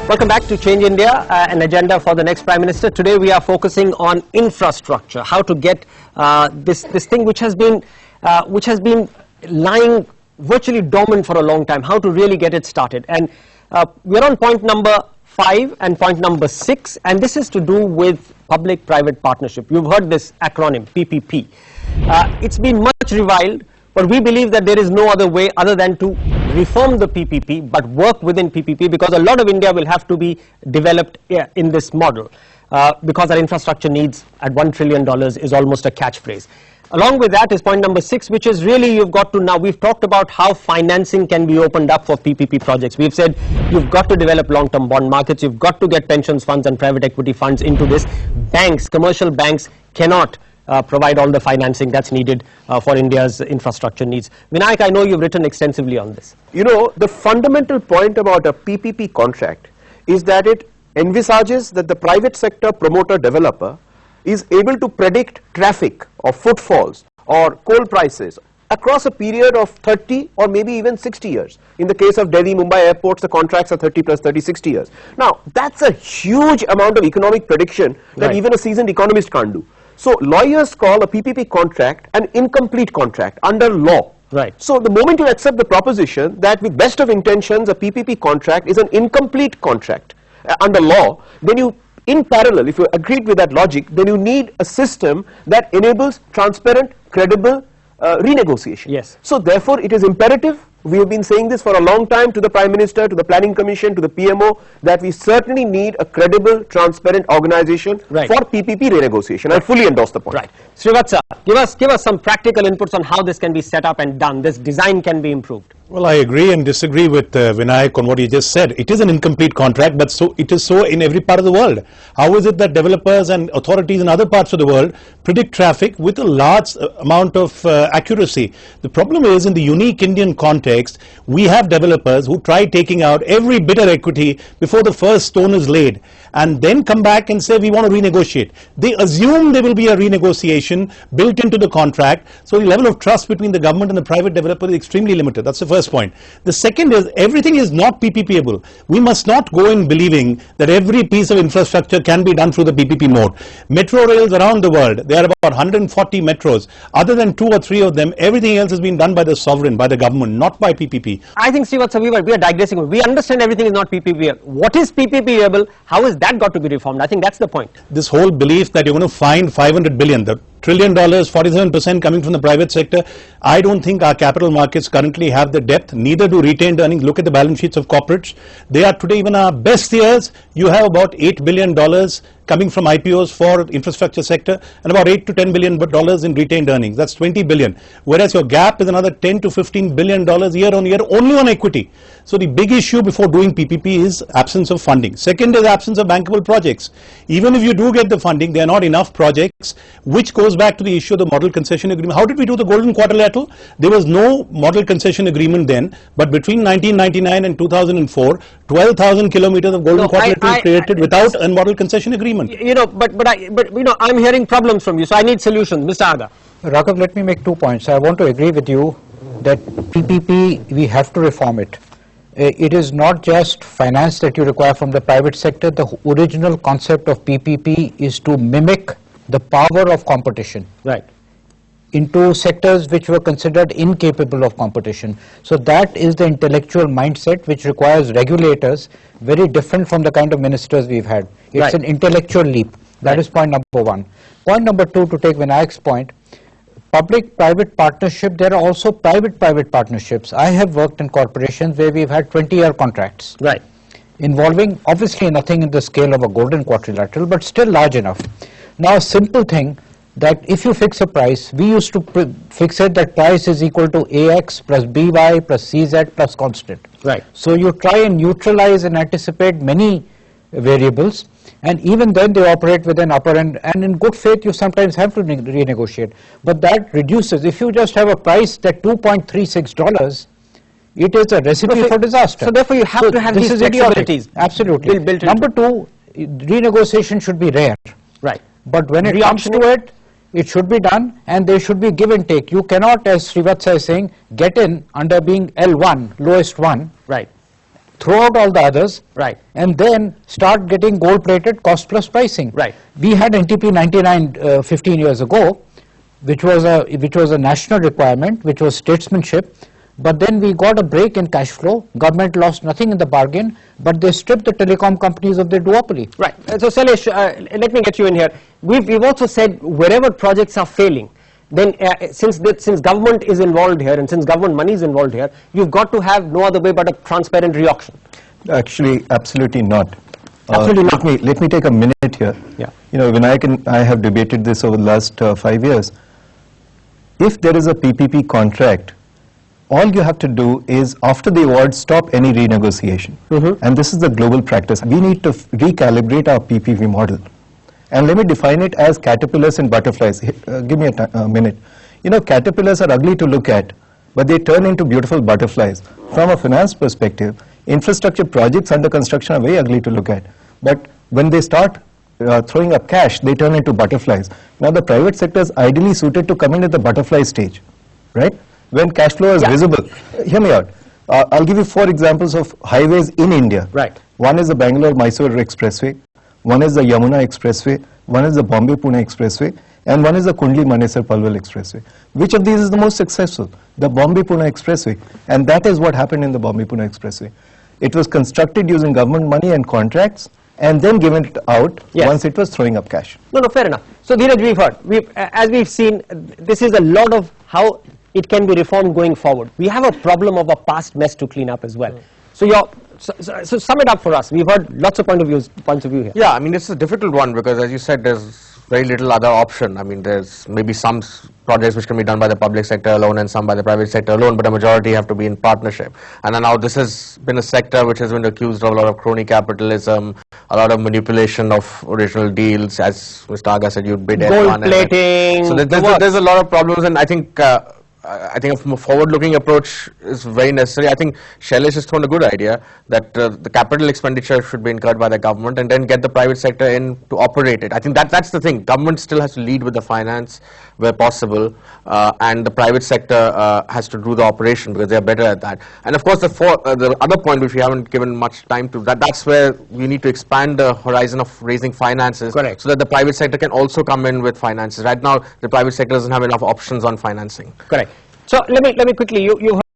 Welcome back to Change India, an agenda for the next Prime Minister. Today we are focusing on infrastructure, how to get this thing which has been lying virtually dormant for a long time, how to really get it started. And we're on point number 5 and point number 6, and this is to do with public-private partnership. You've heard this acronym, PPP. It's been much reviled, but we believe that there is no other way other than to reform the PPP, but work within PPP, because a lot of India will have to be developed in this model, because our infrastructure needs at $1 trillion is almost a catchphrase. Along with that is point number 6, which is really you've got to now, we've talked about how financing can be opened up for PPP projects. We've said you've got to develop long-term bond markets, you've got to get pensions funds and private equity funds into this. Banks, commercial banks cannot provide all the financing that's needed for India's infrastructure needs. Vinayak, I know you've written extensively on this. You know, the fundamental point about a PPP contract is that it envisages that the private sector promoter developer is able to predict traffic or footfalls or coal prices across a period of 30 or maybe even 60 years. In the case of Delhi, Mumbai airports, the contracts are 30 plus 30, 60 years. Now, that's a huge amount of economic prediction that even a seasoned economist can't do. So lawyers call a PPP contract an incomplete contract under law. Right. So the moment you accept the proposition that with best of intentions a PPP contract is an incomplete contract under law, then you, in parallel, if you agreed with that logic, then you need a system that enables transparent, credible renegotiation. Yes. So therefore it is imperative, we have been saying this for a long time to the Prime Minister, to the Planning Commission, to the PMO, that we certainly need a credible, transparent organization for PPP renegotiation. I fully endorse the point. Right. Srivatsa, give us some practical inputs on how this can be set up and done, this design can be improved. Well, I agree and disagree with Vinayak on what he just said. It is an incomplete contract, but it is so in every part of the world. How is it that developers and authorities in other parts of the world predict traffic with a large amount of accuracy? The problem is, in the unique Indian context, we have developers who try taking out every bit of equity before the first stone is laid, and then come back and say we want to renegotiate. They assume there will be a renegotiation built into the contract, so the level of trust between the government and the private developer is extremely limited. That's the first point. The second is, everything is not PPP-able. We must not go in believing that every piece of infrastructure can be done through the PPP mode. Metro rails around the world, there are about 140 metros. Other than 2 or 3 of them, everything else has been done by the sovereign, by the government, not by PPP. I think, Srivatsa, we are digressing. We understand everything is not PPP. What is PPP-able? How has that got to be reformed? I think that's the point. This whole belief that you're going to find 500 billion, the $1 trillion, 47% coming from the private sector. I don't think our capital markets currently have the depth, neither do retained earnings. Look at the balance sheets of corporates. They are today, even our best years, you have about $8 billion coming from IPOs for infrastructure sector and about $8 to $10 billion in retained earnings. That's 20 billion. Whereas your gap is another $10 to $15 billion year on year only on equity. So the big issue before doing PPP is absence of funding. Second is absence of bankable projects. Even if you do get the funding, there are not enough projects, which goes back to the issue of the model concession agreement. How did we do the golden quadrilateral? There was no model concession agreement then, but between 1999 and 2004, 12,000 kilometers of golden quadrilateral created without a model concession agreement. You know, but you know, I'm hearing problems from you, so I need solutions. Mr. Aga. Raghav, let me make 2 points. I want to agree with you that PPP, we have to reform it. It is not just finance that you require from the private sector. The original concept of PPP is to mimic the power of competition. Right. Into sectors which were considered incapable of competition. So that is the intellectual mindset which requires regulators, very different from the kind of ministers we've had. It's an intellectual leap. That is point number 1. Point number 2, to take Vinayak's point, public-private partnership, there are also private-private partnerships. I have worked in corporations where we've had 20-year contracts. Right. Involving obviously nothing in the scale of a golden quadrilateral, but still large enough. Now, a simple thing, that if you fix a price, we used to fix it that price is equal to AX plus BY plus CZ plus constant. Right. So you try and neutralize and anticipate many variables, and even then they operate with an upper end, and in good faith you sometimes have to renegotiate. But that reduces, if you just have a price that $2.36, it is a recipe for disaster. So therefore you have to have these flexibilities. Absolutely. Built Number 2, renegotiation should be rare. Right. But when it comes to it, it should be done, and there should be give and take. You cannot, as Srivatsa is saying, get in under being L1, lowest one. Right. throw out all the others, Right. and then start getting gold-plated cost-plus pricing. Right. We had NTP 99 15 years ago, which was a national requirement, which was statesmanship. But then we got a break in cash flow. Government lost nothing in the bargain, but they stripped the telecom companies of their duopoly. Right. So Shailesh, let me get you in here. We've also said wherever projects are failing, then since government is involved here and since government money is involved here, you've got to have no other way but a transparent re-auction. Actually, absolutely not. Absolutely not. Let me take a minute here. Yeah. You know, Vinayak and I have debated this over the last 5 years. If there is a PPP contract, all you have to do is, after the award, stop any renegotiation. And this is the global practice. We need to recalibrate our PPP model. And let me define it as caterpillars and butterflies. Give me a minute. You know, caterpillars are ugly to look at, but they turn into beautiful butterflies. From a finance perspective, infrastructure projects under construction are very ugly to look at. But when they start throwing up cash, they turn into butterflies. Now, the private sector is ideally suited to come in at the butterfly stage, right? When cash flow is visible. Hear me out. I'll give you 4 examples of highways in India. Right. One is the Bangalore-Mysore Expressway, one is the Yamuna Expressway, one is the Bombay-Pune Expressway, and one is the Kundli-Manesar-Palwal Expressway. Which of these is the most successful? The Bombay-Pune Expressway. And that is what happened in the Bombay-Pune Expressway. It was constructed using government money and contracts, and then given it out once it was throwing up cash. No, fair enough. So Dheeraj, we've heard. As we've seen, this is a lot of how it can be reformed going forward. We have a problem of a past mess to clean up as well. So so sum it up for us. We've heard lots of points of view here. Yeah, I mean, it's a difficult one because, as you said, there's very little other option. I mean, there's maybe some projects which can be done by the public sector alone and some by the private sector alone, but a majority have to be in partnership. And then now this has been a sector which has been accused of a lot of crony capitalism, a lot of manipulation of original deals, as Mr. Aga said, you bid Gold plating. So there's a lot of problems, and I think a more forward-looking approach is very necessary. I think Shailesh has thrown a good idea that the capital expenditure should be incurred by the government and then get the private sector in to operate it. I think that's the thing. Government still has to lead with the finance where possible, and the private sector has to do the operation because they are better at that. And of course, the other point which we haven't given much time to, that's where we need to expand the horizon of raising finances. Correct. So that the private sector can also come in with finances. Right now, the private sector doesn't have enough options on financing. Correct. So let me quickly, you